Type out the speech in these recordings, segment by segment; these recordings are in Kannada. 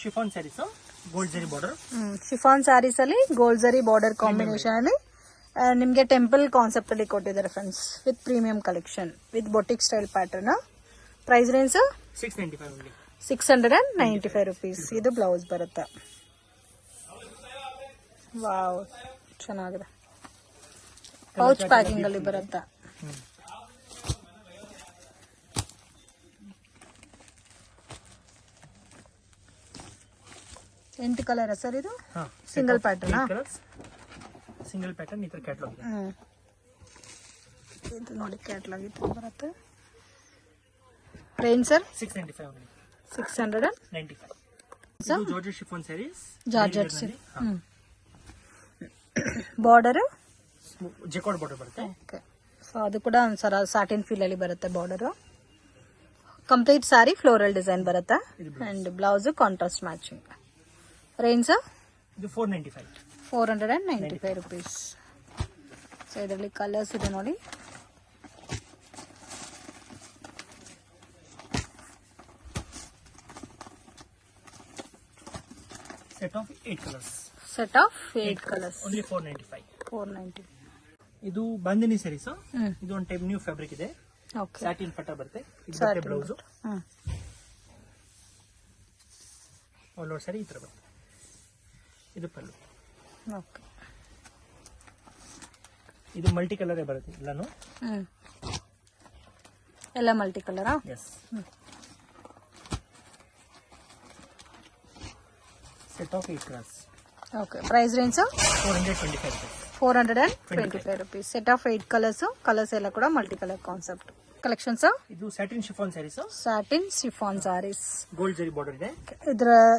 Chiffon saris gold zari border. Chiffon saris ಅಲ್ಲಿ ಗೋಲ್ಡ್ ಜರಿ ಬಾರ್ಡರ್ ಕಾಂಬಿನೇಷನ್ ಅಲ್ಲಿ ನಿಮ್ಗೆ ಟೆಂಪಲ್ ಕಾನ್ಸೆಪ್ಟ್ ಅಲ್ಲಿ ಕೊಟ್ಟಿದ್ದಾರೆ friends, with premium collection with boutique style pattern. Price range 695 rupees. ಇದು ಬ್ಲೌಸ್ ಬರುತ್ತೆ. ವಾವ್, ಚೆನ್ನಾಗಿದೆ. ಪೌಚ್ ಪ್ಯಾಕಿಂಗ್ ಅಲ್ಲಿ ಬರುತ್ತೆ. ಎಂಟು ಕಲರ್ ಸರ್ ಇದು? Single pattern. ಸಿಂಗಲ್ ಪ್ಯಾಟರ್ನ್ ಈ ತರ ಕ್ಯಾಟಲಾಗ್. ಇದು ನೋಡಿ ಕ್ಯಾಟಲಾಗ್ ಇದು ಬರುತ್ತೆ. Range sir 695. ಇದು georgette chiffon saris. Georgette border jacquard border ಬರುತ್ತೆ. ಓಕೆ, ಸೊ ಅದು ಕೂಡ ಒಂದ್ಸಲ ಸಾಟಿನ್ ಫೀಲ್ ಅಲ್ಲಿ ಬರುತ್ತೆ border. Complete sari floral design ಬರುತ್ತೆ and blouse contrast matching. Range ಇದು 495 rupees. ಸೊ ಇದರಲ್ಲಿ ಕಲರ್ಸ್ ಇದೆ ನೋಡಿ. Set of 8 colours. ಓನ್ಲಿ 490. ಇದು $490. ಬಾಂದಿನಿ ಸ್ಯಾರೀಸ್. ಇದು ಒಂದು ಟೈಪ್ ನ್ಯೂ ಫ್ಯಾಬ್ರಿಕ್ ಇದೆ. ಸ್ಯಾಟಿನ್ ಪಟ್ಟ ಬರುತ್ತೆ. ಇದು ಬ್ಲೌಸ್. ಆಲ್ ಓವರ್ ಸ್ಯಾರಿ ಈ ತರ ಬರುತ್ತೆ. ಇದು ಪಲ್ಲು. ಓಕೆ, ಇದು ಮಲ್ಟಿ ಕಲರ್ ಬರುತ್ತೆ ಎಲ್ಲಾನು. ಎಲ್ಲ ಮಲ್ಟಿ ಕಲರಾ? Yes. Set of 8 colours. Okay, price range 425 rupees. Set of 8 colours ಎಲ್ಲ ಕೂಡ ಮಲ್ಟಿ ಕಲರ್ ಕಾನ್ಸೆಪ್ಟ್ ಕಲೆಕ್ಷನ್ಸ್. ಇದು satin chiffon saris. Gold zari border ಇದೆ.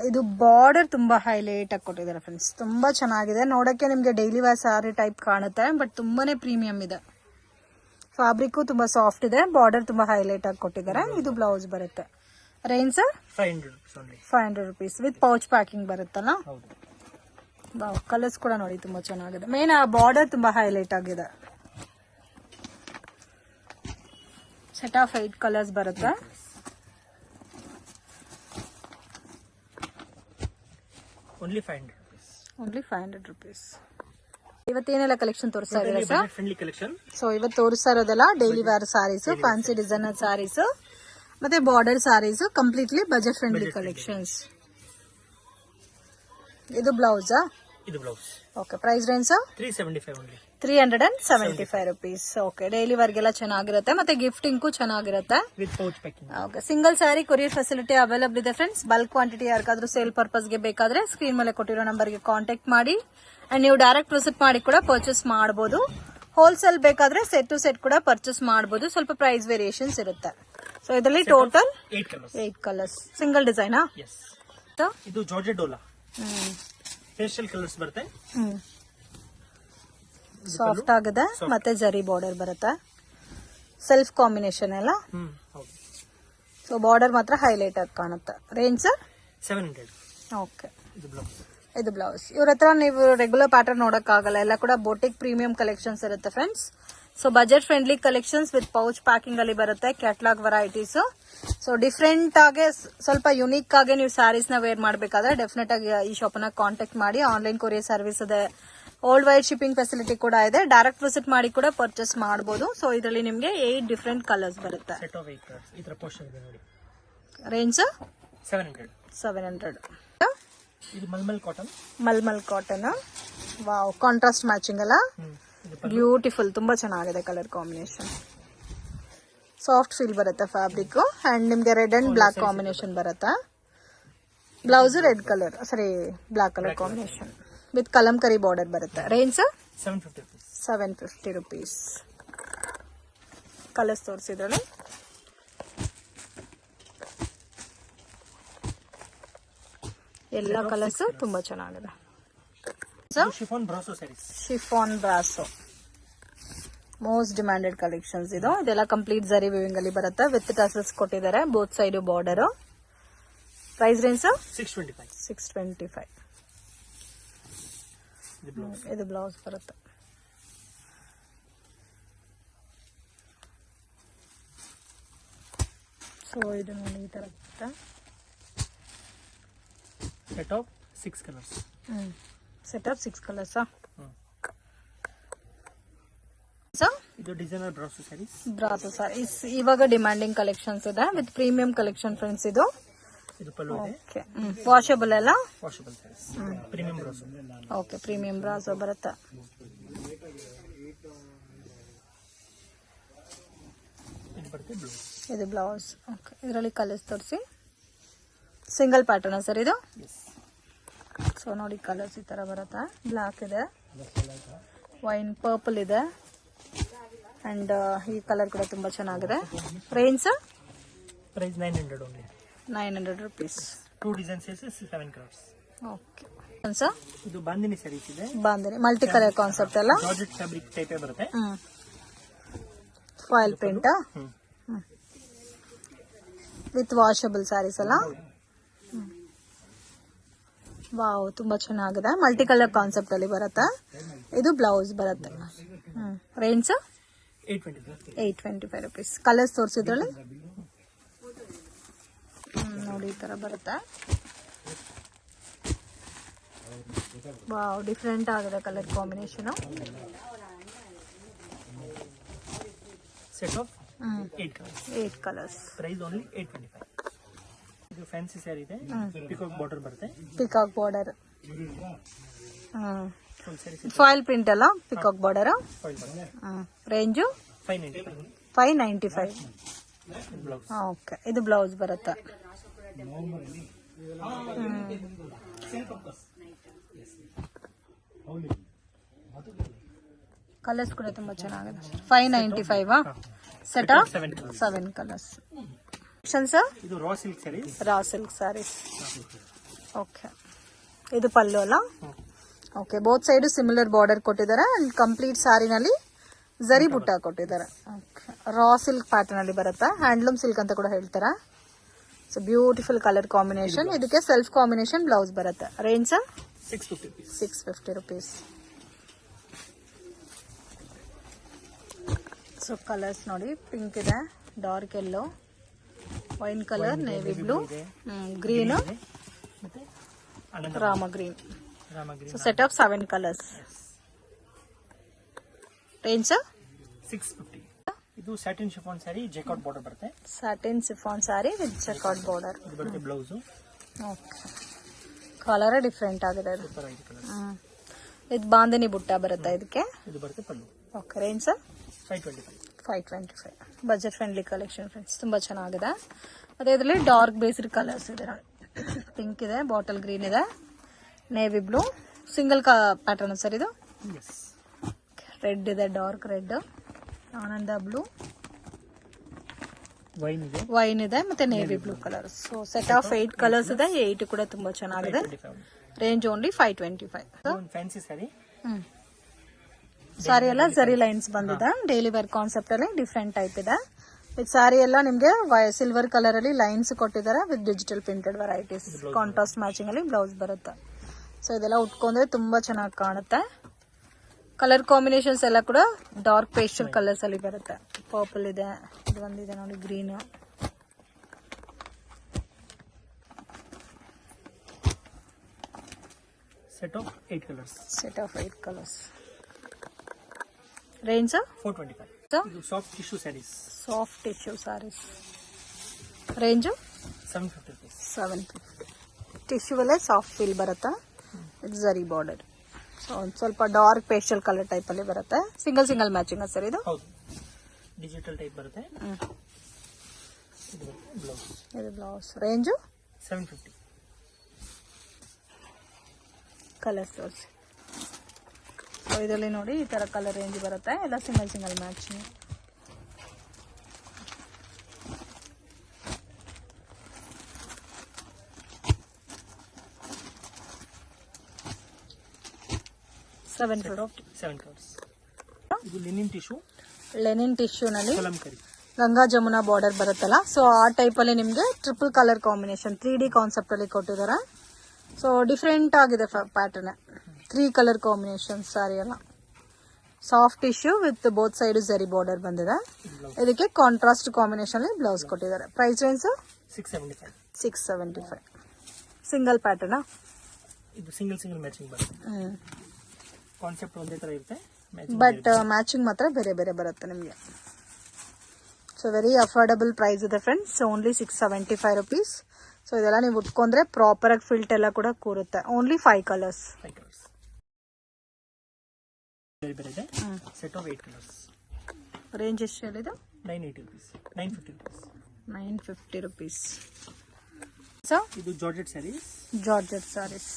ಇದು ಬಾರ್ಡರ್ ತುಂಬಾ ಹೈಲೈಟ್ ಆಗಿ ಕೊಟ್ಟಿದ್ದಾರೆ ಫ್ರೆಂಡ್ಸ್. ತುಂಬಾ ಚೆನ್ನಾಗಿದೆ ನೋಡಕ್ಕೆ. ನಿಮ್ಗೆ ಡೈಲಿ ವೇರ್ ಸ್ಯಾರಿ ಟೈಪ್ ಕಾಣುತ್ತೆ, ಬಟ್ ತುಂಬಾನೇ ಪ್ರೀಮಿಯಂ ಇದೆ. ಫ್ಯಾಬ್ರಿಕ್ ತುಂಬಾ ಸಾಫ್ಟ್ ಇದೆ, ಬಾರ್ಡರ್ ತುಂಬಾ ಹೈಲೈಟ್ ಆಗಿ ಕೊಟ್ಟಿದ್ದಾರೆ. ಇದು ಬ್ಲೌಸ್ ಬರುತ್ತೆ. Range 500 rupees with pouch packing ಬರುತ್ತಲ್ಲ. ಕಲರ್ಸ್ ಕೂಡ ನೋಡಿ ತುಂಬಾ ಚೆನ್ನಾಗಿದೆ. ಮೇನ್ ಆ ಬಾರ್ಡರ್ ತುಂಬಾ ಹೈಲೈಟ್ ಆಗಿದೆ. ಸೆಟ್ ಆಫ್ 8 ಕಲರ್ಸ್ ಬರುತ್ತೆ. Only 500 rupees. ಇವತ್ತೇನೆಲ್ಲ ಕಲೆಕ್ಷನ್ ತೋರಿಸ್ತಾ ಇದ್ದಾರೆ ಸರ್? Friendly collection. ಸೊ ಇವತ್ತು ತೋರಿಸ್ತಾ ಇರೋದೆಲ್ಲ daily wear saris, fancy designer saris ಮತ್ತೆ border saris, completely budget friendly collections. ಇದು blouse. Okay, price range 375 rupees. Okay, daily ವರ್ಗೆಲ್ಲ ಚೆನ್ನಾಗಿರುತ್ತೆ ಮತ್ತೆ ಗಿಫ್ಟಿಂಗ್ ಚೆನ್ನಾಗಿರುತ್ತೆ. Okay, single sari courier facility available ಇದೆ ಫ್ರೆಂಡ್ಸ್. ಬಲ್ಕ್ ಕ್ವಾಂಟಿಟಿ ಯಾರಿಗಾದ್ರೂ ಸೇಲ್ ಪರ್ಪಸ್ಗೆ ಬೇಕಾದ್ರೆ ಸ್ಕ್ರೀನ್ ಮೇಲೆ ಕೊಟ್ಟಿರೋ ನಂಬರ್ಗೆ ಕಾಂಟ್ಯಾಕ್ಟ್ ಮಾಡಿ ಅಂಡ್ ನೀವು ಡೈರೆಕ್ಟ್ ವಿಸಿಟ್ ಮಾಡಿ ಕೂಡ ಪರ್ಚೇಸ್ ಮಾಡಬಹುದು. ಹೋಲ್ಸೇಲ್ ಬೇಕಾದ್ರೆ ಸೆಟ್ ಟು ಸೆಟ್ ಕೂಡ ಪರ್ಚೇಸ್ ಮಾಡಬಹುದು. ಸ್ವಲ್ಪ ಪ್ರೈಸ್ ವೇರಿಯೇಷನ್ಸ್ ಇರುತ್ತೆ. ಸೊ ಇದರಲ್ಲಿ ಟೋಟಲ್ 8 ಕಲರ್ಸ್. ಸಿಂಗಲ್ ಡಿಸೈನಾ? ಇದು ಜಾರ್ಜೆಟ್ ಡೋಲಾ ಫೇಶಿಯಲ್ ಕಲರ್ಸ್ ಬರುತ್ತೆ. ಸಾಫ್ಟ್ ಆಗಿದೆ ಮತ್ತೆ ಜರಿ ಬಾರ್ಡರ್ ಬರುತ್ತೆ. ಸೆಲ್ಫ್ ಕಾಂಬಿನೇಷನ್ ಎಲ್ಲ. ಸೊ ಬಾರ್ಡರ್ ಮಾತ್ರ ಹೈಲೈಟ್ ಆಗಿ ಕಾಣುತ್ತೆ. ರೇಂಜ್ 700. ಓಕೆ, ಇದು ಬ್ಲೌಸ್. ಇವ್ರ ಹತ್ರ ನೀವು ರೆಗ್ಯುಲರ್ ಪ್ಯಾಟರ್ನ್ ನೋಡಕ್ ಆಗಲ್ಲ, ಎಲ್ಲ ಕೂಡ ಬೋಟಿಕ್ ಪ್ರೀಮಿಯಂ ಕಲೆಕ್ಷನ್ಸ್ ಇರುತ್ತೆ friends. So budget friendly collections with pouch packing ಅಲ್ಲಿ ಬರುತ್ತೆ. Catalogue varieties. ಸೊ ಡಿಫ್ರೆಂಟ್ ಆಗಿ ಸ್ವಲ್ಪ ಯುನೀಕ್ ಆಗಿ ನೀವು ಸ್ಯಾರೀಸ್ ನ ವೇರ್ ಮಾಡಬೇಕಾದ್ರೆ ಡೆಫಿನೆಟ್ ಆಗಿ ಈ ಶಾಪ್ ನ ಕಾಂಟ್ಯಾಕ್ಟ್ ಮಾಡಿ. ಆನ್ಲೈನ್ ಕೊರಿಯರ್ ಸರ್ವಿಸ್ ಇದೆ, ವರ್ಲ್ಡ್ ವೈಡ್ ಶಿಪ್ಪಿಂಗ್ ಫೆಸಿಲಿಟಿ ಕೂಡ ಇದೆ. ಡೈರೆಕ್ಟ್ ವಿಸಿಟ್ ಮಾಡಿ ಕೂಡ ಪರ್ಚೇಸ್ ಮಾಡಬಹುದು. ಸೊ ಇದರಲ್ಲಿ ನಿಮಗೆ 8 ಡಿಫ್ರೆಂಟ್ ಕಲರ್ಸ್ ಬರುತ್ತೆ. ರೇಂಜ್ 700. ಇದು mulmul cotton. Wow, contrast matching ಅಲ್ಲ, ಬ್ಯೂಟಿಫುಲ್. ತುಂಬಾ ಚೆನ್ನಾಗಿದೆ ಕಲರ್ ಕಾಂಬಿನೇಷನ್. ಸಾಫ್ಟ್ ಫೀಲ್ ಬರುತ್ತೆ ಫ್ಯಾಬ್ರಿಕ್ ಅಂಡ್ ನಿಮ್ಗೆ ರೆಡ್ ಅಂಡ್ ಬ್ಲಾಕ್ ಕಾಂಬಿನೇಷನ್ ಬರುತ್ತೆ. Blouse red colour, black colour combination with Kalamkari border ಬರುತ್ತೆ. Range 750 rupees. ಕಲರ್ಸ್ ತೋರಿಸಿದ್ರೆ ಎಲ್ಲ ಕಲರ್ಸ್ ತುಂಬಾ ಚೆನ್ನಾಗಿದೆ. Chiffon brasso most demanded collections ಇದು. ಇದೆಲ್ಲ ಕಂಪ್ಲೀಟ್ ಜರಿ ವಿವಿಂಗ್ ಅಲ್ಲಿ ಬರುತ್ತೆ. ವಿತ್ ಟಸಲ್ಸ್ ಕೊಟ್ಟಿದ್ದಾರೆ, both side border. Price range 625. ಇದು ಬ್ಲೌಸ್ ಬರುತ್ತೆ. ಸೊ ಇದು ನೋಡಿ ಈ ತರ ಬರುತ್ತೆ. Set of 6 colours. Set of 6 colours. So ಇದು designer brasso saris. Brasso saris ಇವಾಗ ಡಿಮ್ಯಾಂಡಿಂಗ್ ಕಲೆಕ್ಷನ್ಸ್ ಇದೆ ವಿತ್ ಪ್ರೀಮಿಯಂ ಕಲೆಕ್ಷನ್ ಫ್ರೆಂಡ್ಸ್. ಇದು ಪಲ್ಲು ಇದೆ. ಓಕೆ, ವಾಷಬಲ್ ಅಲ್ಲ? Washable saris. Premium brasso. Okay, premium brasso ಬರುತ್ತೆ. ಇದು ಬ್ಲೌಸ್. ಓಕೆ, ಇದರಲ್ಲಿ ಕಲರ್ಸ್ ತೋರಿಸಿ. ಸಿಂಗಲ್ ಪ್ಯಾಟರ್ನ್ ಸರ್ ಇದು? ಸೊ ನೋಡಿ, ಕಲರ್ಸ್ ಈ ತರ ಬರುತ್ತೆ. ಬ್ಲಾಕ್ ಇದೆ, ವೈನ್ ಪರ್ಪಲ್ ಇದೆ, ಅಂಡ್ ಈ ಕಲರ್ ಕೂಡ ತುಂಬಾ ಚೆನ್ನಾಗಿದೆ. Range price 900 only. 900 rupees. 2 designs ಇದೆ, 7 ಕಲರ್ಸ್. ಓಕೆ ಸರ್, ಇದು ಬಾಂದಿನಿ ಸ್ಯಾರೀಸ್ ಇದೆ. ಬಾಂದಿನಿ ಮಲ್ಟಿ ಕಲರ್ ಕಾನ್ಸೆಪ್ಟ್ ಅಲ್ಲ? ಜಾರ್ಜೆಟ್ ಫ್ಯಾಬ್ರಿಕ್ ಟೈಪ್ ಬರುತ್ತೆ. Foil print with washable saris ಅಲ್ಲ? ವಾವ್, ತುಂಬಾ ಚೆನ್ನಾಗಿದೆ. ಮಲ್ಟಿ ಕಲರ್ ಕಾನ್ಸೆಪ್ಟ್ ಅಲ್ಲಿ ಬರುತ್ತೆ. ಇದು ಬ್ಲೌಸ್ ಬರುತ್ತೆ. Range 825 rupees. ಕಲರ್ಸ್ ತೋರಿಸಿದ್ರಲ್ಲಿ ನೋಡಿ ಈ ತರ ಬರುತ್ತೆ. ವಾವ್, ಡಿಫ್ರೆಂಟ್ ಆಗಿದೆ colour combination. Set of 8 colours. Price only 825. ಇದು ಫ್ಯಾನ್ಸಿ ಸ್ಯಾರಿ ಇದೆ, ಪಿಕಾಕ್ ಬಾರ್ಡರ್ ಬರುತ್ತೆ. Peacock border. ಫಾಯಿಲ್ ಪ್ರಿಂಟ್ ಅಲ್ಲ? Peacock border. ರೇಂಜು 595. ಓಕೆ, ಇದು ಬ್ಲೌಸ್ ಬರುತ್ತೆ. ಕಲರ್ಸ್ ಕೂಡ ತುಂಬಾ ಚೆನ್ನಾಗಿದೆ. 595. Set of 7 colours. ಇದು raw silk saris. Raw silk saris. Okay, ಇದು ಪಲ್ಲು ಅಲ್ಲ? Okay, both side similar border ಕೊಟ್ಟಿದ್ದಾರೆ ಅಂಡ್ ಕಂಪ್ಲೀಟ್ ಸ್ಯಾರಿನಲ್ಲಿ ಜರಿ ಬುಟ್ಟ ಕೊಟ್ಟಿದ್ದಾರೆ. ರಾ ಸಿಲ್ಕ್ ಪ್ಯಾಟರ್ನ್ ಅಲ್ಲಿ ಬರುತ್ತೆ. ಹ್ಯಾಂಡ್ಲೂಮ್ ಸಿಲ್ಕ್ ಅಂತ ಕೂಡ ಹೇಳ್ತಾರೆ. So beautiful colour combination. ಇದಕ್ಕೆ ಸೆಲ್ಫ್ ಕಾಂಬಿನೇಷನ್ ಬ್ಲೌಸ್ ಬರುತ್ತೆ. Range 650 rupees. ಸೊ ಕಲರ್ಸ್ ನೋಡಿ, ಪಿಂಕ್ ಇದೆ, dark yellow, wine colour, navy blue, green, rama green. So set of 7 colours. Range 650. ಇದು satin chiffon sari, jacquard border ಬರುತ್ತೆ. Satin chiffon sari with jacquard border. ಇದು ಬರುತ್ತೆ ಬ್ಲೌಸ್. ಓಕೆ, ಕಲರ್ ಡಿಫ್ರೆಂಟ್ ಆಗಿದೆ. ಇದು ಬಾಂಧನಿ ಬುಟ್ಟ ಬರುತ್ತೆ ಇದಕ್ಕೆ. ಇದು ಬರುತ್ತೆ pallu. Okay, range 525. Budget friendly collection friends, ತುಂಬಾ ಚೆನ್ನಾಗಿದೆ. ಅದೇ ಇದರಲ್ಲಿ ಡಾರ್ಕ್ ಬೇಸ್ಡ್ ಕಲರ್ಸ್ ಇದೆ. ಪಿಂಕ್ ಇದೆ, ಬಾಟಲ್ ಗ್ರೀನ್ ಇದೆ, navy blue, single pattern sir ಇದು. ರೆಡ್ ಇದೆ, ಡಾರ್ಕ್ ರೆಡ್, ಆನಂದ ಬ್ಲೂ, ವೈನ್ ಇದೆ, ಮತ್ತೆ navy blue colour. So set of 8 colours ಇದೆ. 8 ಕೂಡ ತುಂಬಾ ಚೆನ್ನಾಗಿದೆ. ರೇಂಜ್ ಓನ್ಲಿ 525. ಫ್ಯಾನ್ಸಿ ಸ್ಯಾರಿ. ಸಾರಿ ಎಲ್ಲ ಜರಿ ಲೈನ್ಸ್ ಬಂದಿದೆ. ಡೈಲಿ ವೇರ್ ಕಾನ್ಸೆಪ್ಟ್ ಅಲ್ಲಿ ಡಿಫ್ರೆಂಟ್ ಟೈಪ್ ಇದೆ. ಇದು ಸಾರಿ ಎಲ್ಲ ನಿಮ್ಗೆ ಸಿಲ್ವರ್ ಕಲರ್ ಅಲ್ಲಿ ಲೈನ್ಸ್ ಕೊಟ್ಟಿದ್ದಾರೆ with digital printed varieties. Contrast matching ಅಲ್ಲಿ ಬ್ಲೌಸ್ ಬರುತ್ತೆ. ಸೊ ಇದೆಲ್ಲ ಉಟ್ಕೊಂಡ್ರೆ ತುಂಬಾ ಚೆನ್ನಾಗಿ ಕಾಣುತ್ತೆ. ಕಲರ್ ಕಾಂಬಿನೇಷನ್ಸ್ ಎಲ್ಲ ಕೂಡ ಡಾರ್ಕ್ ಪೇಸ್ಟಲ್ ಕಲರ್ಸ್ ಅಲ್ಲಿ ಬರುತ್ತೆ. ಪರ್ಪಲ್ ಇದೆ, ಇದು ಒಂದಿದೆ ನೋಡಿ green. Set of 8 colours. Set of 8 colours. Range 425. ಇದು soft tissue saris. Soft tissue saris. Range 750 rupees. 750. Tissue ಅಲ್ಲೇ ಸಾಫ್ಟ್ ಫೀಲ್ ಬರುತ್ತೆ. ಇದು ಜರಿ ಬಾರ್ಡರ್. ಸೊ ಒಂದು ಸ್ವಲ್ಪ ಡಾರ್ಕ್ ಪೇಸ್ಟಲ್ ಕಲರ್ ಟೈಪ್ ಅಲ್ಲಿ ಬರುತ್ತೆ. ಸಿಂಗಲ್ ಮ್ಯಾಚಿಂಗ್ ಸರ್ ಇದು? ಹೌದು, ಡಿಜಿಟಲ್ ಟೈಪ್ ಬರುತ್ತೆ. ಇದು ಬ್ಲೌಸ್. ರೇಂಜ್ 750. ಕಲರ್ಸ್ ತೋರಿಸಿ. ಸೊ ಇದರಲ್ಲಿ ನೋಡಿ ಈ ತರ ಕಲರ್ ರೇಂಜ್ ಬರುತ್ತೆ. ಎಲ್ಲ ಸಿಂಗಲ್ ಮ್ಯಾಚಿಂಗ್. Seven colours. ಇದು ಲಿನಿನ್ ಟಿಶ್ಯೂ. ಲೆನಿನ್ ಟಿಶ್ಯೂ ನಲ್ಲಿ ಕಲಂಕರಿ ಗಂಗಾ ಜಮುನಾ ಬಾರ್ಡರ್ ಬರುತ್ತಲ್ಲ, ಸೊ ಆ ಟೈಪ್ ಅಲ್ಲಿ ನಿಮ್ಗೆ triple colour combination 3D concept ಅಲ್ಲಿ ಕೊಟ್ಟಿದ್ದಾರೆ. ಸೊ ಡಿಫ್ರೆಂಟ್ ಆಗಿದೆ ಪ್ಯಾಟರ್ನ್. 3 ಕಲರ್ ಕಾಂಬಿನೇಷನ್ ಸಾರಿ ಎಲ್ಲ. Soft tissue with both side zari border ಬಂದಿದೆ. ಇದಕ್ಕೆ ಕಾಂಟ್ರಾಸ್ಟ್ ಕಾಂಬಿನೇಷನ್ ಅಲ್ಲಿ ಬ್ಲೌಸ್ ಕೊಟ್ಟಿದ್ದಾರೆ. Price range 675. 675. Single pattern. ಇದು ಸಿಂಗಲ್ ಮ್ಯಾಚಿಂಗ್ ಬರುತ್ತೆ. ಕಾನ್ಸೆಪ್ಟ್ ಒಂದೇ ತರ ಇರುತ್ತೆ, ಬಟ್ ಮ್ಯಾಚಿಂಗ್ ಮಾತ್ರ ಬೇರೆ ಬೇರೆ ಬರುತ್ತೆ ನಿಮಗೆ. ಸೊ ವೆರಿ ಅಫೋರ್ಡಬಲ್ ಪ್ರೈಸ್ ಇದೆ ಫ್ರೆಂಡ್ಸ್, ಓನ್ಲಿ 675 ರುಪೀಸ್. ಸೊ ಇದೆಲ್ಲ ನೀವು ಉಟ್ಕೊಂಡ್ರೆ ಪ್ರಾಪರ್ ಆಗಿ ಫಿಲ್ಟ್ ಎಲ್ಲ ಕೂಡ ಕೂರುತ್ತೆ. Only 5 colours. ಬೇರೆ ಬೇರೆ ಇದೆ. Set of 8 colours. ರೇಂಜ್ ಎಷ್ಟು ಹೇಳಿದೆ? 980 rupees, 950 rupees. 950 rupees. ಸೊ ಇದು ಜಾರ್ಜೆಟ್ ಸ್ಯಾರೀಸ್. ಜಾರ್ಜೆಟ್ ಸ್ಯಾರೀಸ್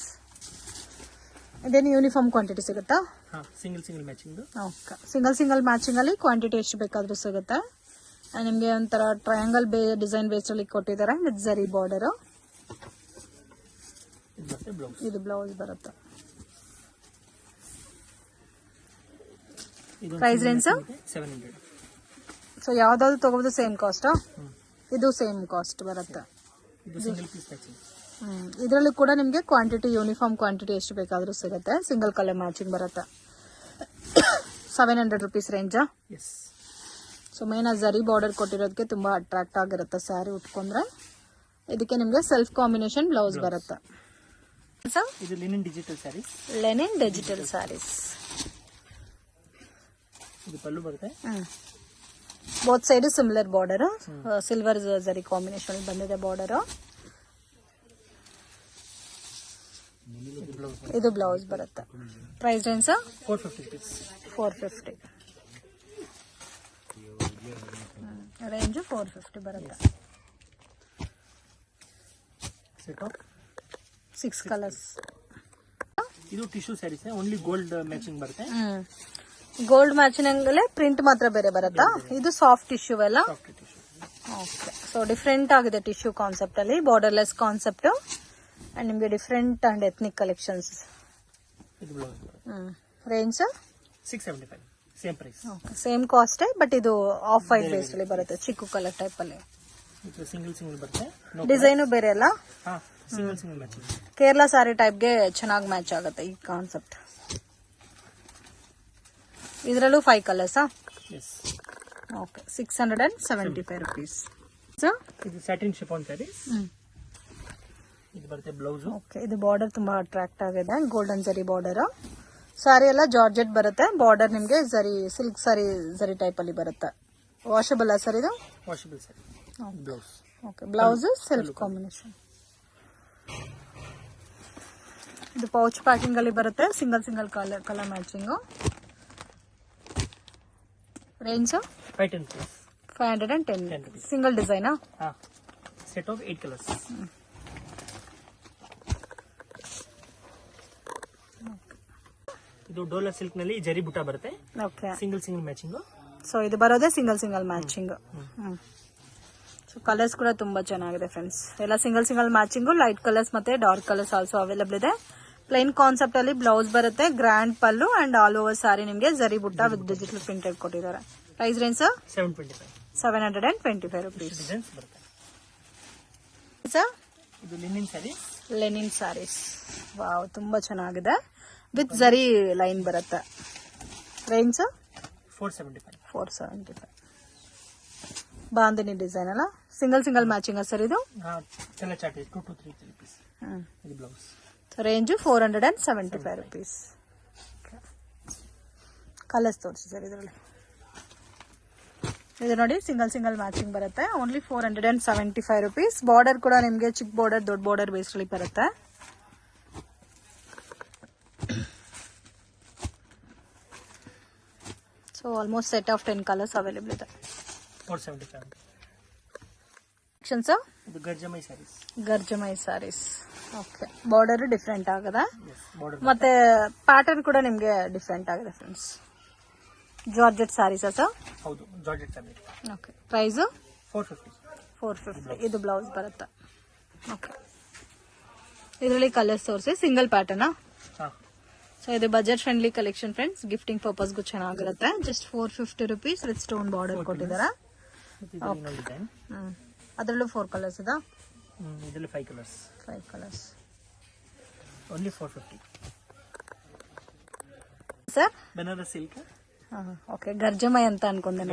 ಇದೇನು ಯೂನಿಫಾರ್ಮ್ ಕ್ವಾಂಟಿಟಿ ಸಿಗುತ್ತಾ? Single matching. Okay, single matching ಅಲ್ಲಿ ಕ್ವಾಂಟಿಟಿ ಎಷ್ಟು ಬೇಕಾದ್ರೂ ಸಿಗುತ್ತೆ. ನಿಮಗೆ ಒಂಥರ ಟ್ರಯಾಂಗಲ್ ಡಿಸೈನ್ ಬೇಸ್ ಅಲ್ಲಿ ಕೊಟ್ಟಿದ್ದಾರೆ ವಿತ್ ಜರಿ ಬಾರ್ಡರ್. ಇದು ಬ್ಲೌಸ್ ಬರುತ್ತೆ. Price range 700. ಸೊ ಯಾವ್ದಾದ್ರು ತಗೋಬಹುದು ಸೇಮ್ ಕಾಸ್ಟ್. ಇದು ಸೇಮ್ ಕಾಸ್ಟ್ ಬರುತ್ತೆ. ಇದರಲ್ಲೂ ಕೂಡ ನಿಮಗೆ ಕ್ವಾಂಟಿಟಿ ಯೂನಿಫಾರ್ಮ್ ಕ್ವಾಂಟಿಟಿ ಎಷ್ಟು ಬೇಕಾದ್ರೂ ಸಿಗುತ್ತೆ. ಸಿಂಗಲ್ ಕಲರ್ ಮ್ಯಾಚಿಂಗ್ ಬರುತ್ತೆ. 700 ರುಪೀಸ್ ರೇಂಜ್. ಸೊ ಮೇನ್ ಜರಿ ಬಾರ್ಡರ್ ಕೊಟ್ಟಿರೋದಕ್ಕೆ ತುಂಬಾ ಅಟ್ರಾಕ್ಟ್ ಆಗಿರುತ್ತೆ ಸ್ಯಾರಿ ಉಟ್ಕೊಂಡ್ರೆ. ಇದಕ್ಕೆ ನಿಮಗೆ ಸೆಲ್ಫ್ ಕಾಂಬಿನೇಷನ್ ಬ್ಲೌಸ್ ಬರುತ್ತೆ. ಇದು linen digital saris. Linen digital saris. ಇದು ಪಲ್ಲು ಬರುತ್ತೆ. Both side similar border, silver zari combination ಬಂದಿದೆ ಬಾರ್ಡರ್. ಇದು ಬ್ಲೌಸ್ ಬರುತ್ತೆ. Price range 450. ರೇಂಜ್ 450 ಬರುತ್ತೆ. 6 ಕಲರ್ಸ್. ಇದು tissue saris, only gold matching ಬರುತ್ತೆ. ಗೋಲ್ಡ್ ಮ್ಯಾಚಿಂಗ್ ಅಲ್ಲೇ ಪ್ರಿಂಟ್ ಮಾತ್ರ ಬೇರೆ ಬರುತ್ತಾ? ಇದು ಸಾಫ್ಟ್ ಟಿಶ್ಯೂ ಅಲ್ಲ? ಓಕೆ, ಸೊ ಡಿಫ್ರೆಂಟ್ ಆಗಿದೆ ಟಿಶ್ಯೂ ಕಾನ್ಸೆಪ್ಟ್ ಅಲ್ಲಿ, ಬಾರ್ಡರ್ಲೆಸ್ ಕಾನ್ಸೆಪ್ಟ್ ಅಂಡ್ ನಿಮಗೆ different and ethnic collections. Range 675, same price. Same cost, but ಇದು ಆಫ್ ವೈಟ್ ಬೇಸ್ ಅಲ್ಲಿ ಬರುತ್ತೆ, ಚಿಕ್ಕು ಕಲರ್ ಟೈಪ್ ಅಲ್ಲಿ. ಸಿಂಗಲ್ ಬರುತ್ತೆ. ಡಿಸೈನ್ ಬೇರೆ ಅಲ್ಲ? Single matching. ಕೇರಳ ಸಾರಿ ಟೈಪ್ಗೆ ಚೆನ್ನಾಗಿ ಮ್ಯಾಚ್ ಆಗುತ್ತೆ ಈ ಕಾನ್ಸೆಪ್ಟ್. ಇದರಲ್ಲೂ 5 ಕಲರ್ಸ್. Okay, 675 rupees. ಇದು ಸ್ಯಾಟಿನ್ ಶಿಫಾನ್ ಸ್ಯಾರೀಸ್. ಇದು ಬರುತ್ತೆ ಬ್ಲೌಸ್. ಓಕೆ, ಇದು ಬಾರ್ಡರ್ ತುಂಬಾ ಅಟ್ರಾಕ್ಟ್ ಆಗಿದೆ, ಗೋಲ್ಡನ್ ಜರಿ ಬಾರ್ಡರ್. ಸಾರಿ ಎಲ್ಲ ಜಾರ್ಜೆಟ್ ಬರುತ್ತೆ, ಬಾರ್ಡರ್ ನಿಮಗೆ ಜರಿ ಸಿಲ್ಕ್ ಸಾರಿ ಜರಿ ಟೈಪ್ ಅಲ್ಲಿ ಬರುತ್ತೆ. ವಾಷಬಲ್ ಸರ್ ಇದು? Washable sir. Blouse. Okay, blouse self combination. ಇದು ಪೌಚ್ ಪ್ಯಾಕಿಂಗ್ ಅಲ್ಲಿ ಬರುತ್ತೆ, single colour matching. Range 510. Single design. Set of 8 colours. ಇದು ಡೋಲಾ ಸಿಲ್ಕ್ ನಲ್ಲಿ ಜರಿ ಬುಟ್ಟ ಬರುತ್ತೆ. Okay, single matching. ಸಿಂಗಲ್ ಇದು ಬರೋದೇ ಸಿಂಗಲ್ ಮ್ಯಾಚಿಂಗ್. ಸೊ ಕಲರ್ಸ್ ಕೂಡ ತುಂಬಾ ಚೆನ್ನಾಗಿದೆ ಫ್ರೆಂಡ್ಸ್. ಎಲ್ಲ ಸಿಂಗಲ್ ಮ್ಯಾಚಿಂಗ್, ಲೈಟ್ ಕಲರ್ಸ್ ಮತ್ತೆ ಡಾರ್ಕ್ ಕಲರ್ಸ್ ಆಲ್ಸೋ ಅವೈಲೇಬಲ್ ಇದೆ. ಪ್ಲೈನ್ ಕಾನ್ಸೆಪ್ಟ್ ಅಲ್ಲಿ ಬ್ಲೌಸ್ ಬರುತ್ತೆ, grand pallu and all over sari ನಿಮಗೆ zari butta with digital printed ಕೊಟ್ಟಿದ್ದಾರೆ. Price range 725 rupees. ಇದು linen sari. Linen saris. Wow, ತುಂಬಾ ಚೆನ್ನಾಗಿದೆ, ವಿತ್ ಜರಿ ಲೈನ್ ಬರುತ್ತೆ. ರೇಂಜ್ 475. ಬಾಂದಿನಿ ಡಿಸೈನ್ ಅಲ್ಲ? ಸಿಂಗಲ್ ಮ್ಯಾಚಿಂಗ್ ಸರ್ ಇದು? Range 475 rupees. ಕಲರ್ಸ್ ತೋರಿಸಿ ಸರ್ ಇದರಲ್ಲಿ. ಇದು ನೋಡಿ ಸಿಂಗಲ್ ಮ್ಯಾಚಿಂಗ್ ಬರುತ್ತೆ, ಓನ್ಲಿ 475 ರುಪೀಸ್. ಬಾರ್ಡರ್ ಕೂಡ ನಿಮಗೆ ಚಿಕ್ಕ ಬಾರ್ಡರ್ ದೊಡ್ಡ ಬಾರ್ಡರ್ ಬೇಸ್ರಲ್ಲಿ ಬರುತ್ತೆ. So almost set of 10 colours available ಇದೆ. 475. ಇದು ಗರ್ಜಮೈ ಸ್ಯಾರೀಸ್. ಓಕೆ, ಬಾರ್ಡರ್ ಡಿಫ್ರೆಂಟ್ ಆಗದ, ಮತ್ತೆ ಪ್ಯಾಟರ್ನ್ ಕೂಡ ನಿಮ್ಗೆ ಡಿಫ್ರೆಂಟ್ ಆಗಿದೆ ಫ್ರೆಂಡ್ಸ್. Georgette saris sir? ಹೌದು, ಜಾರ್ಜೆಟ್ ಸ್ಯಾರಿ. Okay, price 450. ಇದು ಬ್ಲೌಸ್ ಬರುತ್ತೆ. ಓಕೆ, ಇದರಲ್ಲಿ ಕಲರ್ಸ್ ತೋರಿಸಿ. Single pattern. ಸೊ ಇದು budget friendly collection friends, gifting ಪರ್ಪಸ್ಗೂ ಚೆನ್ನಾಗಿರುತ್ತೆ. Just 450 rupees with stone border ಕೊಟ್ಟಿದ್ದಾರೆ. ಅದರಲ್ಲೂ 4 ಕಲರ್ಸ್ ಇದೆ. ಇದರಲ್ಲಿ 5 colours. Only 450 sir. Banaras silk. Okay, ಗರ್ಜಮೈ ಅಂತ ಅನ್ಕೊಂಡೆ.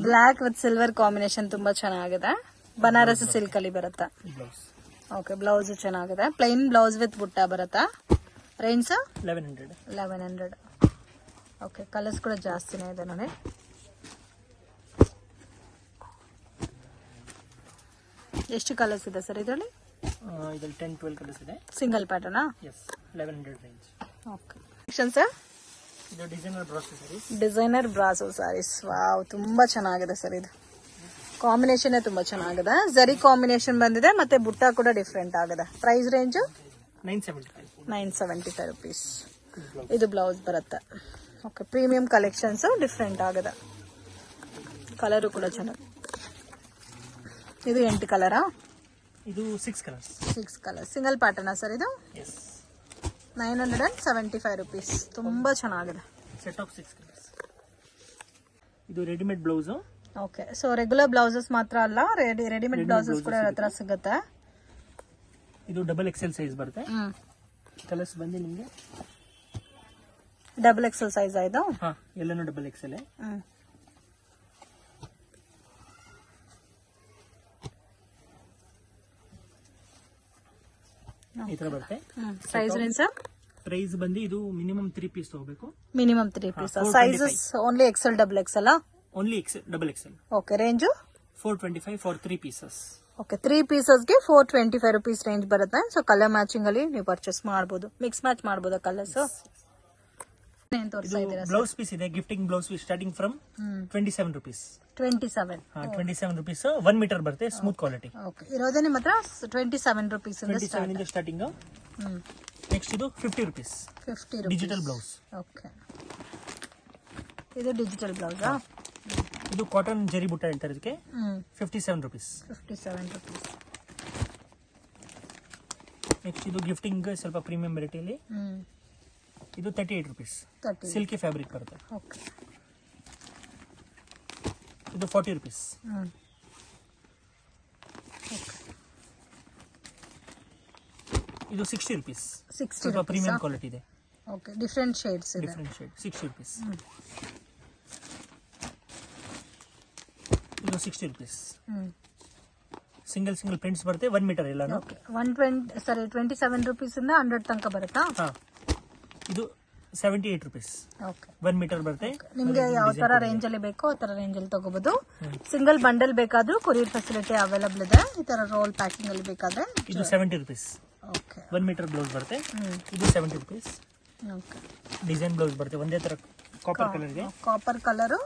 ಬ್ಲಾಕ್ ವಿತ್ ಸಿಲ್ವರ್ ಕಾಂಬಿನೇಷನ್ ತುಂಬಾ ಚೆನ್ನಾಗಿದೆ. ಬನಾರಸ್ ಸಿಲ್ಕ್ ಅಲ್ಲಿ ಬರುತ್ತೆ. ಓಕೆ, ಬ್ಲೌಸ್ ಚೆನ್ನಾಗಿದೆ. ಪ್ಲೈನ್ ಬ್ಲೌಸ್ ವಿತ್ ಬುಟ್ಟ ಬರುತ್ತಾ? ರೇಂಜ್ 1100. ಓಕೆ, ಕಲರ್ಸ್ ಕೂಡ ಜಾಸ್ತಿನೇ ಇದೆ ನೋಡಿ. ಎಷ್ಟು ಕಲರ್ಸ್ ಇದೆ ಸರ್ ಇದರಲ್ಲಿ? ಇದರಲ್ಲಿ 10-12 ಕಲರ್ಸ್ ಇದೆ. ಸಿಂಗಲ್ ಪ್ಯಾಟರ್ನಾ? Yes, 1100 range. ಓಕೆ, ಸರ್ ಇದು designer brasso saris. Designer brasso saris. Wow, ತುಂಬಾ ಚೆನ್ನಾಗಿದೆ ಸರ್. ಇದು ಕಾಂಬಿನೇಷನ್ ತುಂಬಾ ಚೆನ್ನಾಗಿದೆ. ಜರಿ ಕಾಂಬಿನೇಷನ್ ಬಂದಿದೆ, ಮತ್ತೆ ಬುಟ್ಟ ಕೂಡ ಡಿಫ್ರೆಂಟ್ ಆಗಿದೆ. Price range 975 rupees. ಇದು ಬ್ಲೌಸ್ ಬರುತ್ತೆ. ಓಕೆ, ಪ್ರೀಮಿಯಂ ಕಲೆಕ್ಷನ್ಸ್ ಡಿಫ್ರೆಂಟ್ ಆಗಿದೆ. ಕಲರು ಕೂಡ ಚೆನ್ನಾಗಿ. ಇದು 8 ಕಲರಾ? ಇದು 6 ಕಲರ್ಸ್. 6 ಕಲರ್. ಸಿಂಗಲ್ ಪ್ಯಾಟರ್ನಾ ಸರ್ ಇದು? 975 ರುಪೀಸ್. ತುಂಬಾ ಚೆನ್ನಾಗಿದೆ. Set of 6 colours. ಇದು readymade blouse. Okay, so regular blouses ಮಾತ್ರ ಅಲ್ಲ, ರೆಡಿಮೇಡ್ ಬ್ಲೌಸಸ್ ಕೂಡ ಹತ್ರ ಸಿಗುತ್ತೆ. ಇದು ಡಬಲ್ ಎಕ್ಸೆಲ್ ಸೈಜ್ ಬರುತ್ತೆ. ಕಲರ್ಸ್ ಬಂದು ನಿಮಗೆ ಡಬಲ್ ಎಕ್ಸೆಲ್ ಸೈಜ್ ಆಯ್ತು. ಎಲ್ಲಾನು ಡಬಲ್ ಎಕ್ಸೆಲ್. ಈ ತರ ಬರುತ್ತೆ. ಪ್ರೈಸ್ ರೇಂಜ್ ಪ್ರೈಸ್ ಬಂದು ಇದು ಮಿನಿಮಮ್ 3 ಪೀಸ್ ತಗೋಬೇಕು. Minimum 3 piece. Sizes only XL double XL? Only XL double XL. Okay, range 425 for 3 pieces. Okay, 3 ಪೀಸಸ್ಗೆ 425 ರುಪೀಸ್ ರೇಂಜ್ ಬರುತ್ತೆ. ಸೊ ಕಲರ್ ಮ್ಯಾಚಿಂಗ್ ಅಲ್ಲಿ ನೀವು ಪರ್ಚೇಸ್ ಮಾಡಬಹುದು, ಮಿಕ್ಸ್ ಮ್ಯಾಚ್ ಮಾಡಬಹುದು ಕಲರ್ಸ್. ಬ್ಲೌಸ್ ಪೀಸ್ ಇದೆ, gifting blouse piece starting from 27 rupees. 27 rupees. 1 metre ಬರುತ್ತೆ, ಸ್ಮೂತ್ ಕ್ವಾಲಿಟಿ. ಓಕೆ, ಇರೋದೇ ನಿಮ್ಮ ಹತ್ರ 27 ರುಪೀಸ್ ಇಂದ ಸ್ಟಾರ್ಟಿಂಗ್. ನೆಕ್ಸ್ಟ್ ಇದು 50 ರುಪೀಸ್. Digital blouse. ಓಕೆ, ಇದು ಡಿಜಿಟಲ್ ಬ್ಲೌಸಾ? ಇದು ಕಾಟನ್ ಜರಿ ಬುಟ್ಟ ಹೇಳ್ತಾರೆ ಇದಕ್ಕೆ. 57 ರುಪೀಸ್. ನೆಕ್ಸ್ಟ್ ಇದು ಗಿಫ್ಟಿಂಗ್ ಸ್ವಲ್ಪ ಪ್ರೀಮಿಯಂ ವೆರೈಟಿಯಲ್ಲಿ. ಇದು 38 ರುಪೀಸ್. ಸಿಲ್ಕಿ ಫ್ಯಾಬ್ರಿಕ್ ಬರುತ್ತೆ. ಓಕೆ, ಇದು 40 ರುಪೀಸ್. ಇದು 60 ರುಪೀಸ್. ಸ್ವಲ್ಪ ಪ್ರೀಮಿಯಂ ಕ್ವಾಲಿಟಿ ಇದೆ. ಓಕೆ, ಡಿಫರೆಂಟ್ ಶೇಡ್ಸ್ ಇದೆ. 60 ರುಪೀಸ್. ಇದು 60 ರುಪೀಸ್. ಸಿಂಗಲ್ ಪ್ರಿಂಟ್ಸ್ ಬರುತ್ತೆ, 1 ಮೀಟರ್ ಎಲ್ಲ. 27 ರುಪೀಸ್ ಇಂದ 100 ತನಕ ಬರುತ್ತಾ? ಇದು 78 ರುಪೀಸ್. 1 ಮೀಟರ್ ಬರುತ್ತೆ. ನಿಮ್ಗೆ ಯಾವ ತರ ರೇಂಜ್ ಅಲ್ಲಿ ಬೇಕೋ ಆ ತರ ರೇಂಜ್ ಅಲ್ಲಿ ತಗೋಬಹುದು. ಸಿಂಗಲ್ ಬಂಡಲ್ ಬೇಕಾದ್ರೂ ಕೊರಿಯರ್ ಫೆಸಿಲಿಟಿ ಅವೈಲಬಲ್ ಇದೆ. ಈ ತರ ರೋಲ್ ಪ್ಯಾಕಿಂಗ್ ಅಲ್ಲಿ ಬೇಕಾದ್ರೆ ಇದು 70 ರುಪೀಸ್. ಓಕೆ, 1 ಮೀಟರ್ ಬ್ಲೌಸ್ ಬರುತ್ತೆ. ಇದು 70 ರುಪೀಸ್. ಓಕೆ, ಡಿಸೈನ್ ಬ್ಲೌಸ್ ಬರುತ್ತೆ, ಒಂದೇ ತರ ಕಾಪರ್ ಕಲರ್ ಇದೆ. ಕಾಪರ್ ಕಲರ್,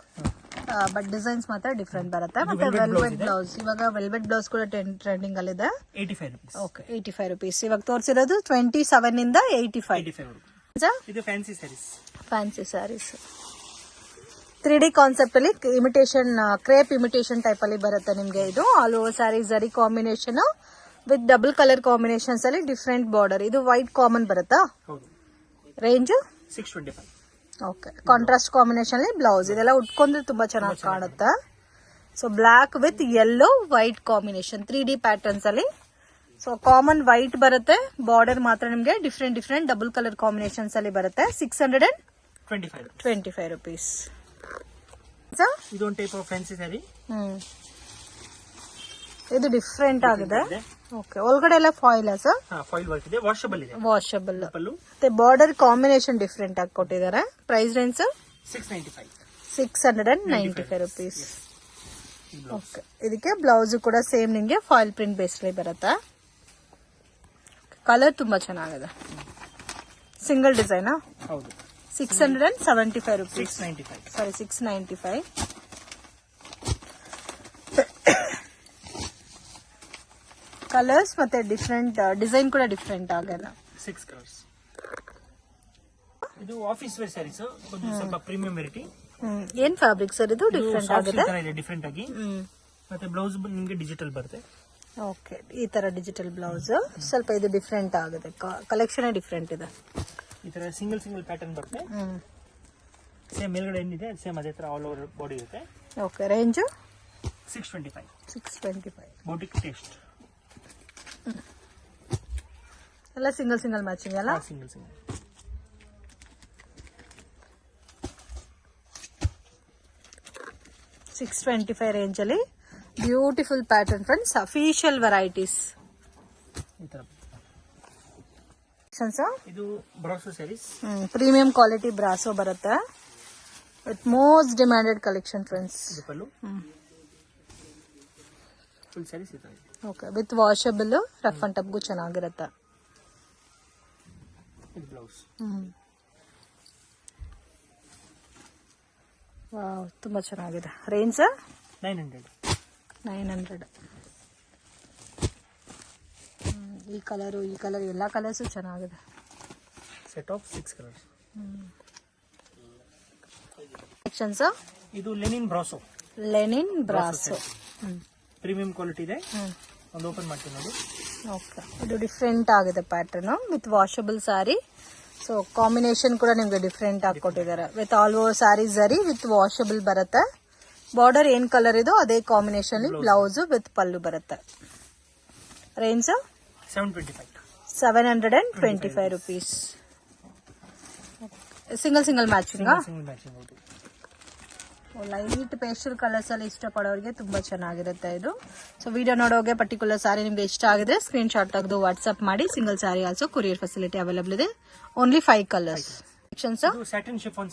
ಬಟ್ ಡಿಸೈನ್ಸ್ ಮಾತ್ರ ಡಿಫ್ರೆಂಟ್ ಬರುತ್ತೆ. ಮತ್ತೆ ವೆಲ್ವೆಟ್ ಬ್ಲೌಸ್, ಇವಾಗ ವೆಲ್ವೆಟ್ ಬ್ಲೌಸ್ ಕೂಡ ಟ್ರೆಂಡಿಂಗ್ ಅಲ್ಲಿ ಇದೆ. 85 ರುಪೀಸ್. Okay, 85 rupees. ಇವಾಗ ತೋರಿಸಿರೋದು 27 ಇಂದ 85. ಇದು fancy saris. Fancy saris 3D concept ಅಲ್ಲಿ ಇಮಿಟೇಷನ್, ಕ್ರೇಪ್ ಇಮಿಟೇಷನ್ ಟೈಪ್ ಅಲ್ಲಿ ಬರುತ್ತೆ ನಿಮ್ಗೆ. ಇದು all over sari zari combination with double colour combinations ಅಲ್ಲಿ ಡಿಫ್ರೆಂಟ್ ಬಾರ್ಡರ್. ಇದು ವೈಟ್ ಕಾಮನ್ ಬರುತ್ತಾ? ರೇಂಜ್ 625. ಓಕೆ, ಕಾಂಟ್ರಾಸ್ಟ್ ಕಾಂಬಿನೇಷನ್ ಅಲ್ಲಿ ಬ್ಲೌಸ್. ಇದೆಲ್ಲ ಉಟ್ಕೊಂಡ್ರೆ ತುಂಬಾ ಚೆನ್ನಾಗಿ ಕಾಣುತ್ತೆ. So black with yellow white combination 3D patterns ಅಲ್ಲಿ. ಸೊ ಕಾಮನ್ ವೈಟ್ ಬರುತ್ತೆ, ಬಾರ್ಡರ್ ಮಾತ್ರ ನಿಮ್ಗೆ ಡಿಫ್ರೆಂಟ್ ಡಬಲ್ ಕಲರ್ ಕಾಂಬಿನೇಷನ್ಸ್ ಅಲ್ಲಿ ಬರುತ್ತೆ. 625 ರುಪೀಸ್. ಇದೊಂದು ಟೈಪ್ ಆಫ್ ಫ್ಯಾನ್ಸಿ ಸ್ಯಾರಿ. ಇದು ಡಿಫ್ರೆಂಟ್ ಆಗಿದೆ. ಓಕೆ, ಒಳಗಡೆ ಎಲ್ಲ ಫಾಯಿಲ್ ಸರ್? ಫಾಯಿಲ್ ವರ್ಕ್ ಇದೆ, ವಾಷಬಲ್ ಇದೆ. ವಾಷಬಲ್. ಮತ್ತೆ ಬಾರ್ಡರ್ ಕಾಂಬಿನೇಷನ್ ಡಿಫ್ರೆಂಟ್ ಆಗಿ ಕೊಟ್ಟಿದ್ದಾರೆ. Price range 695 rupees. ಓಕೆ, ಇದಕ್ಕೆ ಬ್ಲೌಸ್ ಕೂಡ ಸೇಮ್ ನಿಮ್ಗೆ ಫಾಯಿಲ್ ಪ್ರಿಂಟ್ ಬೇಸ್ ಬರುತ್ತೆ. ಕಲರ್ ತುಂಬಾ ಚೆನ್ನಾಗಿದೆ. Single design. ಹೌದು. 675 ರುಪೀಸ್. 695. ಕಲರ್ಸ್ ಮತ್ತೆ ಡಿಫ್ರೆಂಟ್ ಡಿಸೈನ್ ಕೂಡ ಡಿಫ್ರೆಂಟ್ ಆಗಲ್ಲ. 6 ಕಲರ್ಸ್. ಇದು ಆಫೀಸ್ ವೇರ್ ಸ್ಯಾರೀಸ್, ಸ್ವಲ್ಪ ಪ್ರೀಮಿಯಂ ವೆರೈಟಿ. ಏನ್ ಫ್ಯಾಬ್ರಿಕ್ ಸರ್ ಇದು? ಡಿಫ್ರೆಂಟ್ ಆಗಿದೆ. ಡಿಫ್ರೆಂಟ್ ಆಗಿ. ಮತ್ತೆ ಬ್ಲೌಸ್ ನಿಮಗೆ ಡಿಜಿಟಲ್ ಬರುತ್ತೆ. ಓಕೆ, ಈ ತರ ಡಿಜಿಟಲ್ ಬ್ಲೌಸ್. ಸ್ವಲ್ಪ ಇದು ಡಿಫ್ರೆಂಟ್ ಆಗಿದೆ, ಕಲೆಕ್ಷನ್ ಡಿಫ್ರೆಂಟ್ ಇದೆ. ಈ ತರ ಸಿಂಗಲ್ ಪ್ಯಾಟರ್ನ್ ಬರುತ್ತೆ. ಸೇಮ್ ಮೇಲ್ಗಡೆ ಏನಿದೆ ಸೇಮ್ ಅದೇ ತರ ಆಲ್ ಓವರ್ ಬಾಡಿ ಇರುತ್ತೆ. Okay, range 625. Boutique taste. ಎಲ್ಲ ಸಿಂಗಲ್ ಮ್ಯಾಚಿಂಗ್ ಅಲ್ಲ? ಸಿಂಗಲ್ 625 ರೇಂಜ್ ಅಲ್ಲಿ beautiful pattern friends. Official varieties. ಇದು brasso saris. Premium quality brasso ಬರುತ್ತೆ with most demanded collection friends. ಇದು ಪಲ್ಲು. ಫುಲ್ ಸ್ಯಾರೀಸ್ ಇದೆ. Okay, with washable, rough and ಟಫ್ಗೂ ಚೆನ್ನಾಗಿರುತ್ತೆ. ಇದು ಬ್ಲೌಸ್. ವಾವ್, ತುಂಬಾ ಚೆನ್ನಾಗಿದೆ. ರೇಂಜ್ 900. ಈ ಕಲರ್ ಎಲ್ಲ ಕಲರ್ಸು ಚೆನ್ನಾಗಿದೆ. Set of 6 colours. ಕಲೆಕ್ಷನ್ಸ್. ಇದು ಲೆನಿನ್ ಬ್ರಾಸೋ. ಪ್ರೀಮಿಯಂ ಕ್ವಾಲಿಟಿ ಇದೆ. ಒಂದು ಓಪನ್ ಮಾಡ್ತೀನಿ ನೋಡಿ. ಓಕೆ, ಇದು ಡಿಫ್ರೆಂಟ್ ಆಗಿದೆ pattern with washable sari. So combination ಕೂಡ ನಿಮ್ಗೆ ಡಿಫ್ರೆಂಟ್ ಆಗಿ ಕೊಟ್ಟಿದ್ದಾರೆ. With all over sari zari with washable ಬರುತ್ತೆ. ಬಾರ್ಡರ್ ಏನ್ ಕಲರ್ ಇದೋ ಅದೇ ಕಾಂಬಿನೇಷನ್ ಬ್ಲೌಸ್ ವಿತ್ ಪಲ್ಲು ಬರುತ್ತೆ. Range 725 rupees. Single matching. Light pastel colours ಅಲ್ಲಿ ಇಷ್ಟಪಡೋರಿಗೆ ತುಂಬಾ ಚೆನ್ನಾಗಿರುತ್ತೆ ಇದು. ಸೊ ವಿಡಿಯೋ ನೋಡೋಗೆ ಪರ್ಟಿಕ್ಯುಲರ್ ಸಾರಿ ನಿಮ್ಗೆ ಇಷ್ಟ ಆಗಿದ್ರೆ ಸ್ಕ್ರೀನ್ ಶಾಟ್ ತೆಗೆದು ವಾಟ್ಸ್ಆಪ್ ಮಾಡಿ. Single sari also courier facility available ಇದೆ. Only 5 colours. Satin chiffon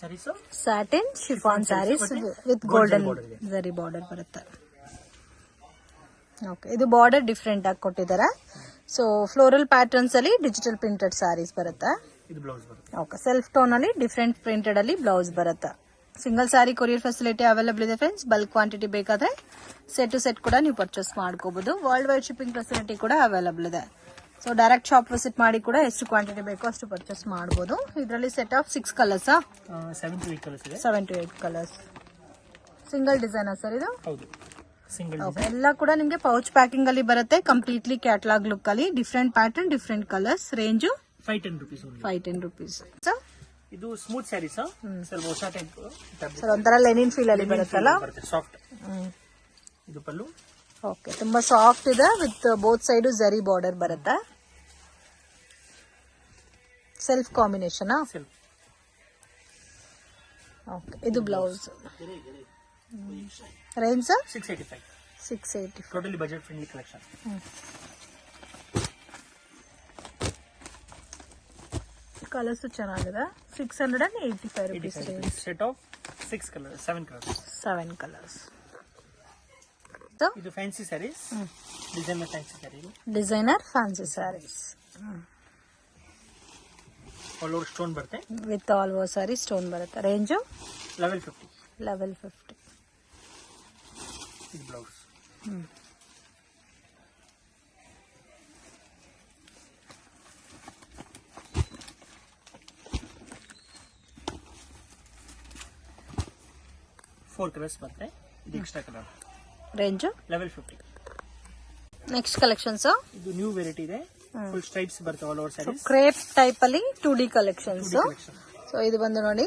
saris with golden zari border ಬರುತ್ತೆ. ಓಕೆ, ಇದು ಬಾರ್ಡರ್ ಡಿಫ್ರೆಂಟ್ ಆಗಿ ಕೊಟ್ಟಿದ್ದಾರೆ. ಸೊ ಫ್ಲೋರಲ್ ಪ್ಯಾಟರ್ನ್ಸ್ ಅಲ್ಲಿ ಡಿಜಿಟಲ್ ಪ್ರಿಂಟೆಡ್ ಸ್ಯಾರೀಸ್ ಬರುತ್ತೆ. ಓಕೆ, ಸೆಲ್ಫ್ ಟೋನ್ ಅಲ್ಲಿ ಡಿಫ್ರೆಂಟ್ ಪ್ರಿಂಟೆಡ್ ಅಲ್ಲಿ ಬ್ಲೌಸ್ ಬರುತ್ತೆ. Single sari courier facility available ಇದೆ ಫ್ರೆಂಡ್ಸ್. ಬಲ್ಕ್ ಕ್ವಾಂಟಿಟಿ ಬೇಕಾದ್ರೆ ಸೆಟ್ ಟು ಸೆಟ್ ಕೂಡ ನೀವು ಪರ್ಚೇಸ್ ಮಾಡ್ಕೋಬಹುದು. ವರ್ಲ್ಡ್ ವೈಡ್ ಶಿಪ್ಪಿಂಗ್ ಫೆಸಿಲಿಟಿ ಕೂಡ ಅವೈಲೇಬಲ್ ಇದೆ. ಸೊ ಡೈರೆಕ್ಟ್ ಶಾಪ್ ವಿಸಿಟ್ ಮಾಡಿ ಕೂಡ ಎಷ್ಟು ಕ್ವಾಂಟಿಟಿ ಬೇಕೋ ಅಷ್ಟು ಪರ್ಚೇಸ್ ಮಾಡಬಹುದು. ಇದರಲ್ಲಿ set of 6 colours. 7 to 8 colours. Single design sir ಇದು? ಹೌದು, ಸಿಂಗಲ್. ಎಲ್ಲ ಕೂಡ ನಿಮಗೆ ಪೌಚ್ ಪ್ಯಾಕಿಂಗ್ ಅಲ್ಲಿ ಬರುತ್ತೆ. ಕಂಪ್ಲೀಟ್ಲಿ ಕ್ಯಾಟಲಾಗ್ ಲುಕ್ ಅಲ್ಲಿ different pattern, different colours. Range 510 rupees. ಇದು ಸ್ಮೂತ್ ಸ್ಯಾರೀಸ್. ಸ್ವಲ್ಪ ಹೊಸ ಟೈಪ್ ಸರ್, ಒಂಥರ ಲೆನಿನ್ ಫೀಲ್ ಅಲ್ಲಿ ಬರುತ್ತಲ್ಲ, ಸಾಫ್ಟ್. ಇದು ಪಲ್ಲು. ಓಕೆ, ತುಂಬಾ ಸಾಫ್ಟ್ ಇದೆ with both side zari border ಬರುತ್ತೆ. Self combination. ಓಕೆ, ಇದು blouse. Range 685. Totally budget friendly collection. Colours ಚೆನ್ನಾಗಿದೆ. 685 rupees. Set of 7 colours. ಇದು fancy saris. Designer fancy saris all over stone ಬರುತ್ತೆ. With all over sari stone ಬರುತ್ತೆ. ರೇಂಜ್ 1150. ಇದು ಬ್ಲೌಸ್. ಫೋರ್ ಕಲರ್ಸ್ ಬರುತ್ತೆ. ಇದು extra colour. Range 1150. Next collections. ಇದು ನ್ಯೂ ವೆರೈಟಿ ಇದೆ. ಫುಲ್ ಸ್ಟ್ರೈಪ್ಸ್ ಬರುತ್ತೆ all over saris. Crepe type ಅಲ್ಲಿ 2D ಕಲೆಕ್ಷನ್ಸ್. ಸೊ ಇದು ಬಂದು ನೋಡಿ,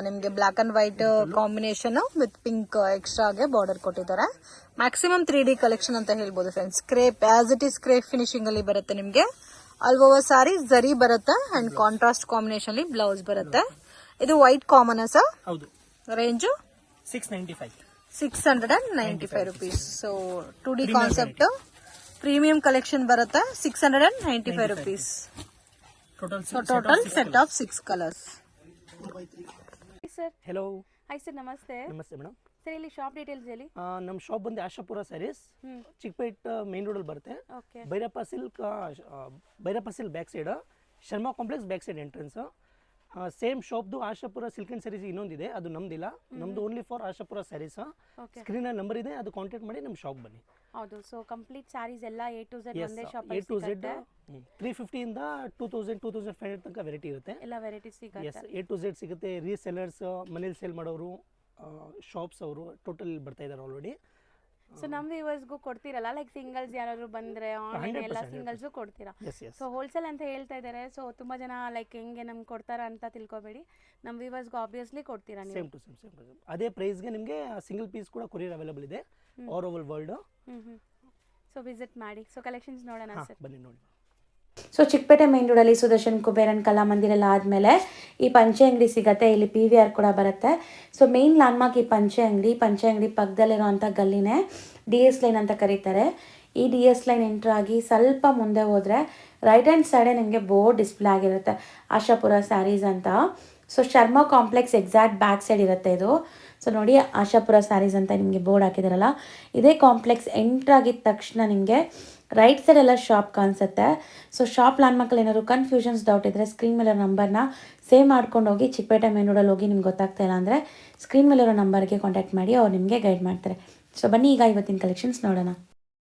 ನಿಮ್ಗೆ black and white combination with pink ಎಕ್ಸ್ಟ್ರಾಗೆ ಬಾರ್ಡರ್ ಕೊಟ್ಟಿದ್ದಾರೆ. ಮ್ಯಾಕ್ಸಿಮಮ್ 3D ಕಲೆಕ್ಷನ್ ಅಂತ ಹೇಳ್ಬೋದು friends. Crepe as it is crepe finishing ಅಲ್ಲಿ ಬರುತ್ತೆ ನಿಮ್ಗೆ. ಆಲ್ ಓವರ್ ಸಾರಿ ಝರಿ ಬರುತ್ತೆ ಅಂಡ್ ಕಾಂಟ್ರಾಸ್ಟ್ ಕಾಂಬಿನೇಷನ್ ಅಲ್ಲಿ ಬ್ಲೌಸ್ ಬರುತ್ತೆ. ಇದು ವೈಟ್ ಕಾಮನ್ ಸರ್? ಹೌದು. Range 695 rupees. So 2D concept premium collection ಬರುತ್ತೆ. 695 rupees. Total set of 6 colours. Sir, hello. Hi sir, ನಮಸ್ತೆ. ನಮಸ್ತೆ ಮೇಡಮ್. ಸರ್, ಇಲ್ಲಿ ಶಾಪ್ ಡೀಟೇಲ್ಸ್ ಹೇಳಿ. ನಮ್ಮ ಶಾಪ್ ಬಂದು ಆಶಾಪುರ ಸ್ಯಾರೀಸ್, ಚಿಕ್ಕಪೇಟ್ ಮೇನ್ ರೋಡ್ ಅಲ್ಲಿ ಬರುತ್ತೆ. Bhairappa silk back side, Sharma complex back side entrance. Same ಶಾಪ್ದು ಆಶಾಪುರ ಸಿಲ್ಕ್ ಅಂಡ್ ಸ್ಯಾರೀಸ್ ಇನ್ನೊಂದಿದೆ, ಅದು ನಮ್ದಿಲ್ಲ. ನಮ್ದು only for Ashapura saris. Screen number ಇದೆ, ಅದು ಕಾಂಟ್ಯಾಕ್ಟ್ ಮಾಡಿ ನಮ್ಮ ಶಾಪ್ ಬನ್ನಿ. ಹೌದು. ಸೊ ಕಂಪ್ಲೀಟ್ ಸ್ಯಾರೀಸ್ ಎಲ್ಲ A to Z ಒಂದೇ ಶಾಪ್ A to Z 350 ಇಂದ 2500 ತನಕ ವೆರೈಟಿ ಇರುತ್ತೆ. ಎಲ್ಲ ವೆರೈಟೀಸ್ ಸಿಗುತ್ತೆ. A to Z ಸಿಗುತ್ತೆ. ರೀಸೆಲ್ಲರ್ಸ್, ಮನೇಲಿ ಸೇಲ್ ಮಾಡೋರು, ಶಾಪ್ಸ್ ಅವರು ಟೋಟಲ್ ಬರ್ತಾ ಇದ್ದಾರೆ ಆಲ್ರೆಡಿ. ಸೊ ನಮ್ಮ ವ್ಯೂವರ್ಸ್ಗೂ ಕೊಡ್ತೀರಲ್ಲ, ಲೈಕ್ ಸಿಂಗಲ್ಸ್ ಯಾರಾದ್ರು ಬಂದ್ರೆ ಆನ್ಲೈನ್ ಎಲ್ಲ ಸಿಂಗಲ್ಸು ಕೊಡ್ತೀರಾ? ಸೊ ಹೋಲ್ಸೇಲ್ ಅಂತ ಹೇಳ್ತಾ ಇದ್ದಾರೆ. ಸೊ ತುಂಬಾ ಜನ ಲೈಕ್ ಹೆಂಗೆ ನಮ್ಗೆ ಕೊಡ್ತಾರ ಅಂತ ತಿಳ್ಕೊಬೇಡಿ. ನಮ್ಮ ವ್ಯೂವರ್ಸ್ಗೂ ಆಬ್ವಿಯಸ್ಲಿ ಕೊಡ್ತೀರಾ ನೀವು? ಸೇಮ್ ಟು ಸೇಮ್ ಅದೇ ಪ್ರೈಸ್ಗೆ ನಿಮಗೆ ಸಿಂಗಲ್ ಪೀಸ್ ಕೂಡ ಕೊರಿಯರ್ ಅವೈಲೇಬಲ್ ಇದೆ all over world. So visit ಮಾಡಿ. ಸೊ ಕಲೆಕ್ಷನ್ಸ್ ನೋಡೋಣ ಸರ್, ಬನ್ನಿ ನೋಡಿ. ಸೊ ಚಿಕ್ಕಪೇಟೆ ಮೇನ್ ರೋಡಲ್ಲಿ ಸುದರ್ಶನ್ ಕುಬೇರನ್ ಕಲಾಮಂದಿರ ಎಲ್ಲ ಆದಮೇಲೆ ಈ ಪಂಚೆ ಅಂಗಡಿ ಸಿಗುತ್ತೆ. ಇಲ್ಲಿ PVR ಕೂಡ ಬರುತ್ತೆ. ಸೊ ಮೇನ್ ಲ್ಯಾಂಡ್ಮಾರ್ಕ್ ಈ ಪಂಚೆ ಅಂಗಡಿ ಪಕ್ಕದಲ್ಲಿರೋಂಥ ಗಲ್ಲಿನೇ DS ಲೈನ್ ಅಂತ ಕರೀತಾರೆ. ಈ DS ಲೈನ್ ಎಂಟ್ರ್ ಆಗಿ ಸ್ವಲ್ಪ ಮುಂದೆ ಹೋದರೆ ರೈಟ್ ಹ್ಯಾಂಡ್ ಸೈಡೇ ನಿಮಗೆ ಬೋರ್ಡ್ ಡಿಸ್ಪ್ಲೇ ಆಗಿರುತ್ತೆ ಆಶಾಪುರ ಸ್ಯಾರೀಸ್ ಅಂತ. So Sharma complex exact back side ಇರುತ್ತೆ ಇದು. ಸೊ ನೋಡಿ ಆಶಾಪುರ ಸ್ಯಾರೀಸ್ ಅಂತ ನಿಮಗೆ ಬೋರ್ಡ್ ಹಾಕಿದಾರಲ್ಲ, ಇದೇ ಕಾಂಪ್ಲೆಕ್ಸ್ ಎಂಟ್ರಾಗಿದ್ದ ತಕ್ಷಣ ನಿಮಗೆ ರೈಟ್ ಸೈಡ್ ಎಲ್ಲ ಶಾಪ್ ಕಾಣಿಸುತ್ತೆ. ಸೊ ಶಾಪ್ ಲ್ಯಾಂಡ್ಮಾರ್ಕಲ್ಲಿ ಏನಾದ್ರು ಕನ್ಫ್ಯೂಷನ್ಸ್ ಡೌಟ್ ಇದ್ದರೆ ಸ್ಕ್ರೀನ್ ಮೇಲೆ ನಂಬರ್ನ ಸೇವ್ ಮಾಡ್ಕೊಂಡು ಹೋಗಿ. ಚಿಕ್ಕಪೇಟೆ ಮೇನ್ ರೋಡಲ್ಲಿ ಹೋಗಿ ನಿಮ್ಗೆ ಗೊತ್ತಾಗ್ತಾ ಇಲ್ಲ ಅಂದರೆ ಸ್ಕ್ರೀನ್ ಮೇಲಿರೋ ನಂಬರ್ಗೆ ಕಾಂಟ್ಯಾಕ್ಟ್ ಮಾಡಿ, ಅವ್ರು ನಿಮಗೆ ಗೈಡ್ ಮಾಡ್ತಾರೆ. ಸೊ ಬನ್ನಿ ಈಗ ಇವತ್ತಿನ ಕಲೆಕ್ಷನ್ಸ್ ನೋಡೋಣ.